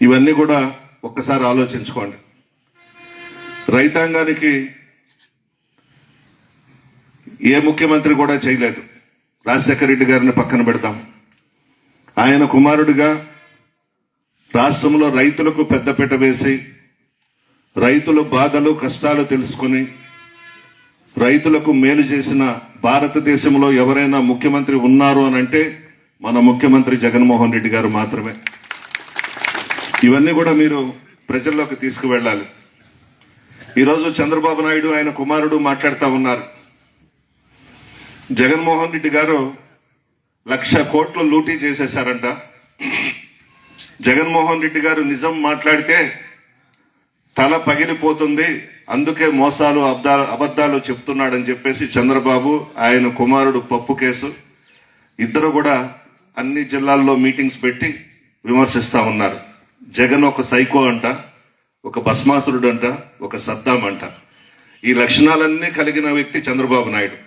ఇవన్నీ కూడా ఒక్కసారి ఆలోచించుకోండి. రైతాంగానికి ఏ ముఖ్యమంత్రి కూడా చేయలేదు. రాజశేఖర రెడ్డి గారిని పక్కన పెడతాం. ఆయన కుమారుడిగా రాష్ట్రంలో రైతులకు పెద్దపీట వేసి రైతుల బాధలు కష్టాలు తెలుసుకుని రైతులకు మేలు చేసిన భారతదేశంలో ఎవరైనా ముఖ్యమంత్రి ఉన్నారు అని అంటే మన ముఖ్యమంత్రి జగన్మోహన్ రెడ్డి గారు మాత్రమే. ఇవన్నీ కూడా మీరు ప్రజల్లోకి తీసుకువెళ్ళాలి. ఈరోజు చంద్రబాబు నాయుడు ఆయన కుమారుడు మాట్లాడుతూ ఉన్నారు. జగన్మోహన్ రెడ్డి గారు 1,00,000 కోట్లు లూటీ చేసేశారంట. జగన్మోహన్ రెడ్డి గారు నిజం మాట్లాడితే తల పగిలిపోతుంది, అందుకే మోసాలు అబద్ధాలు చెప్తున్నాడని చెప్పేసి చంద్రబాబు ఆయన కుమారుడు పప్పు కేసు ఇద్దరు కూడా అన్ని జిల్లాల్లో మీటింగ్స్ పెట్టి విమర్శిస్తా ఉన్నారు. జగన్ ఒక సైకో అంట, ఒక భస్మాసురుడు అంట, ఒక సద్దాం అంట. ఈ లక్షణాలన్నీ కలిగిన వ్యక్తి చంద్రబాబు నాయుడు.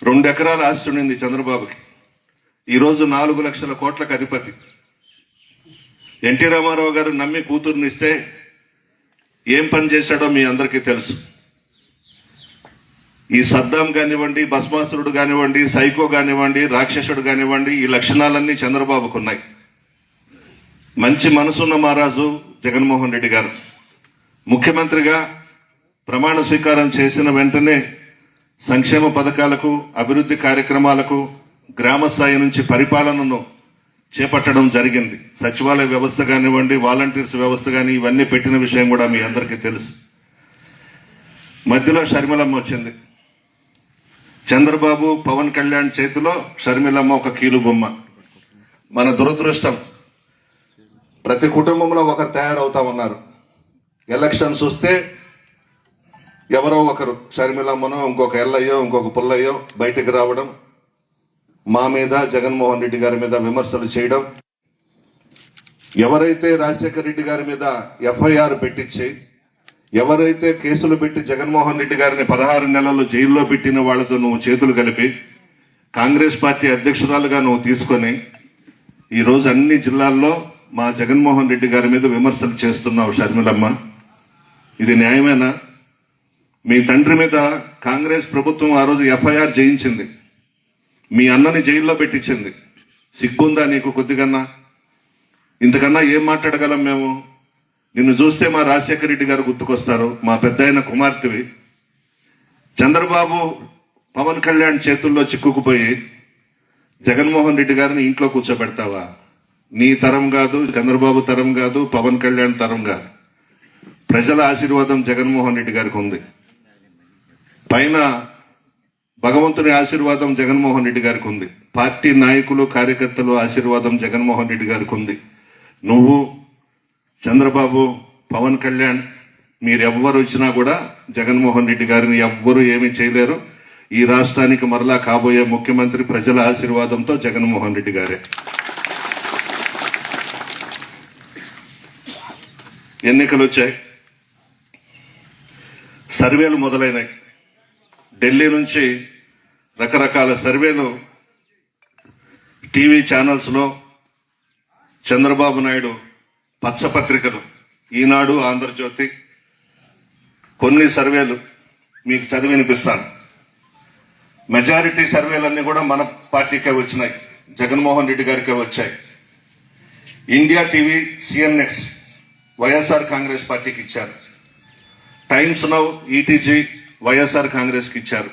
2 ఎకరాల ఆస్తి ఉండింది చంద్రబాబుకి. ఈరోజు 4 లక్షల కోట్లకు అధిపతి. ఎన్టీ రామారావు గారు నమ్మి కూతుర్నిస్తే ఏం పని చేశాడో మీ అందరికీ తెలుసు. ఈ సద్దాం కానివ్వండి, భస్మాసురుడు కానివ్వండి, సైకో కానివ్వండి, రాక్షసుడు కానివ్వండి, ఈ లక్షణాలన్నీ చంద్రబాబుకు ఉన్నాయి. మంచి మనసున్న మహారాజు జగన్మోహన్ రెడ్డి గారు. ముఖ్యమంత్రిగా ప్రమాణ స్వీకారం చేసిన వెంటనే సంక్షేమ పథకాలకు, అభివృద్ధి కార్యక్రమాలకు, గ్రామ స్థాయి నుంచి పరిపాలనను చేపట్టడం జరిగింది. సచివాలయ వ్యవస్థ కానివ్వండి, వాలంటీర్స్ వ్యవస్థ కానీ ఇవన్నీ పెట్టిన విషయం కూడా మీ అందరికీ తెలుసు. మధ్యలో షర్మిలమ్మ వచ్చింది. చంద్రబాబు, పవన్ కళ్యాణ్ చేతిలో షర్మిలమ్మ ఒక కీలు బొమ్మ. మన దురదృష్టం, ప్రతి కుటుంబంలో ఒకరు తయారవుతా ఉన్నారు. ఎలక్షన్స్ వస్తే ఎవరో ఒకరు షర్మిలమ్మనో, ఇంకొక ఎల్లయ్యో, ఇంకొక పుల్లయ్యో బయటకు రావడం, మా మీద, జగన్మోహన్ రెడ్డి గారి మీద విమర్శలు చేయడం. ఎవరైతే రాజశేఖర రెడ్డి గారి మీద ఎఫ్ఐఆర్ పెట్టించి, ఎవరైతే కేసులు పెట్టి జగన్మోహన్ రెడ్డి గారిని 16 నెలలు జైల్లో పెట్టిన వాళ్లతో నువ్వు చేతులు కలిపి కాంగ్రెస్ పార్టీ అధ్యక్షురాలుగా నువ్వు తీసుకొని ఈరోజు అన్ని జిల్లాల్లో మా జగన్మోహన్ రెడ్డి గారి మీద విమర్శలు చేస్తున్నావు షర్మిలమ్మ. ఇది న్యాయమేనా? మీ తండ్రి మీద కాంగ్రెస్ ప్రభుత్వం ఆ రోజు ఎఫ్ఐఆర్ చేయించింది, మీ అన్నని జైల్లో పెట్టించింది. సిగ్గుందా నీకు కొద్దిగన్నా? ఇంతకన్నా ఏం మాట్లాడగలం మేము? నిన్ను చూస్తే మా రాజశేఖర రెడ్డి గారు గుర్తుకొస్తారు, మా పెద్దాయన కుమార్తెవి. చంద్రబాబు, పవన్ కళ్యాణ్ చేతుల్లో చిక్కుకుపోయి జగన్మోహన్ రెడ్డి గారిని ఇంట్లో కూర్చోబెడతావా? నీ తరం కాదు, చంద్రబాబు తరం కాదు, పవన్ కళ్యాణ్ తరం కాదు. ప్రజల ఆశీర్వాదం జగన్మోహన్ రెడ్డి గారికి ఉంది. పైన భగవంతుని ఆశీర్వాదం జగన్మోహన్ రెడ్డి గారికి ఉంది. పార్టీ నాయకులు, కార్యకర్తలు ఆశీర్వాదం జగన్మోహన్ రెడ్డి గారికి ఉంది. నువ్వు, చంద్రబాబు, పవన్ కళ్యాణ్ మీరెవ్వరు వచ్చినా కూడా జగన్మోహన్ రెడ్డి గారిని ఎవ్వరూ ఏమీ చేయలేరు. ఈ రాష్ట్రానికి మరలా కాబోయే ముఖ్యమంత్రి ప్రజల ఆశీర్వాదంతో జగన్మోహన్ రెడ్డి గారే. ఎన్నికలు వచ్చాయి, సర్వేలు మొదలైనాయి. ఢిల్లీ నుంచి రకరకాల సర్వేలు టీవీ ఛానల్స్ లో, చంద్రబాబు నాయుడు పచ్చపత్రికలు, ఈనాడు, ఆంధ్రజ్యోతి, కొన్ని సర్వేలు మీకు చదివి వినిపిస్తాను. మెజారిటీ సర్వేలన్నీ కూడా మన పార్టీకే వచ్చినాయి, జగన్మోహన్ రెడ్డి గారికే వచ్చాయి. India TV, CNX YSR Congress పార్టీకి ఇచ్చారు. Times now, ETG YSR Congress కి ఇచ్చారు.